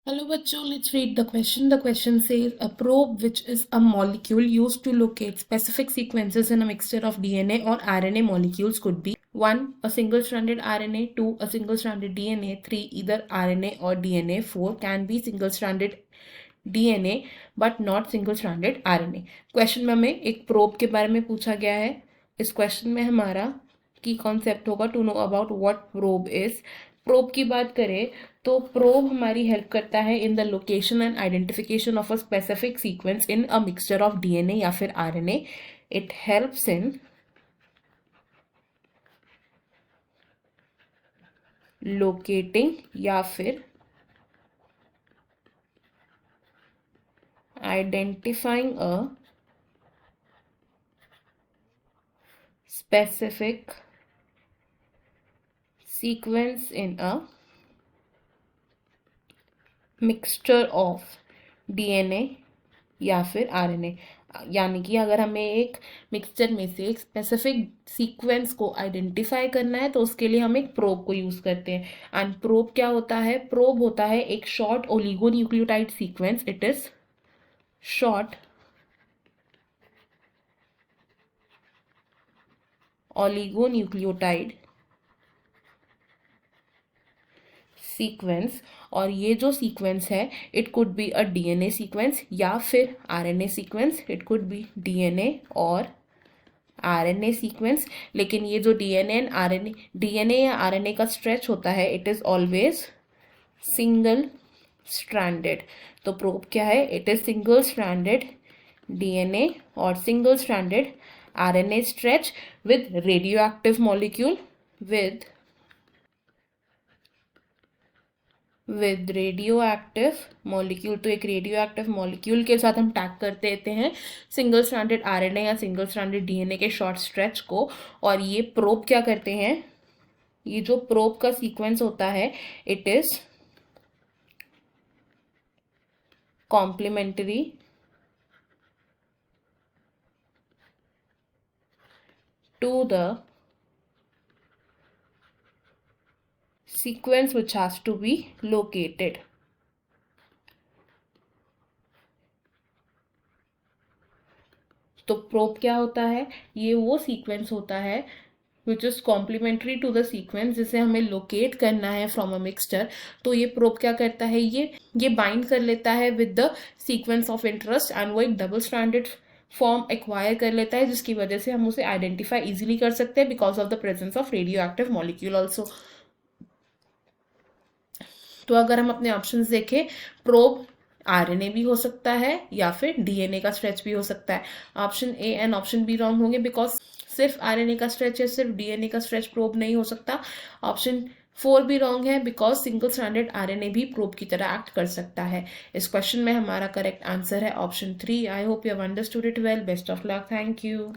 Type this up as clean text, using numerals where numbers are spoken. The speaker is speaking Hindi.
Hello bachcho, let's read the question. The question says a probe, which is a molecule used to locate specific sequences in a mixture of DNA or RNA molecules, could be 1. A single-stranded RNA, 2. A single-stranded DNA, 3. Either RNA or DNA, 4. Can be single-stranded DNA but not single-stranded RNA. Question में हमें एक प्रोब के बारे में पूछा गया है. इस क्वेश्चन में हमारा की कॉन्सेप्ट होगा to know about what probe is. Probe की बात करें तो प्रोब हमारी हेल्प करता है in the location and identification of a specific sequence in a mixture of DNA या फिर RNA. It helps in locating या फिर identifying a specific sequence in a mixture of DNA या फिर RNA. यानी कि अगर हमें एक मिक्सचर में से एक स्पेसिफिक सीक्वेंस को आइडेंटिफाई करना है तो उसके लिए हम एक प्रोब को यूज करते हैं. एंड प्रोब क्या होता है? प्रोब होता है एक short oligonucleotide sequence. It is short oligonucleotide sequence. और ये जो सीक्वेंस है it could be a DNA sequence या फिर RNA sequence. It could be DNA और आरएनए सीक्वेंस. लेकिन ये जो डीएनए या आरएनए का स्ट्रेच होता है it is always single stranded. तो प्रोब क्या है? It is single stranded DNA और single stranded RNA stretch with radioactive molecule with radioactive molecule. तो एक रेडियोएक्टिव मॉलिक्यूल के साथ हम टैग कर देते हैं सिंगल स्ट्रैंडेड आरएनए या सिंगल स्ट्रैंडेड डीएनए के शॉर्ट स्ट्रेच को. और ये प्रोब क्या करते हैं? ये जो प्रोब का सीक्वेंस होता है it is complementary to the sequence which has to be located. तो प्रोब क्या होता है? ये वो सीक्वेंस होता है which is complementary to the sequence जिसे हमें लोकेट करना है फ्रॉम अ मिक्सचर. तो ये प्रोब क्या करता है? ये बाइंड कर लेता है with the sequence of interest and वो एक डबल स्ट्रैंडेड फॉर्म एक्वायर कर लेता है जिसकी वजह से हम उसे आइडेंटिफाई इजीली कर सकते हैं because of the presence of radio active molecule also. तो अगर हम अपने ऑप्शंस देखें प्रोब आरएनए भी हो सकता है या फिर डीएनए का स्ट्रेच भी हो सकता है. Option A and option be wrong होंगे बिकॉज सिर्फ आरएनए का स्ट्रेच है, सिर्फ डीएनए का स्ट्रेच प्रोब नहीं हो सकता. ऑप्शन 4 भी रॉन्ग है बिकॉज सिंगल स्ट्रैंडेड आरएनए भी प्रोब की तरह एक्ट कर सकता है. इस क्वेश्चन में हमारा करेक्ट आंसर है option 3. I hope you have understood it well. Best of luck. Thank you.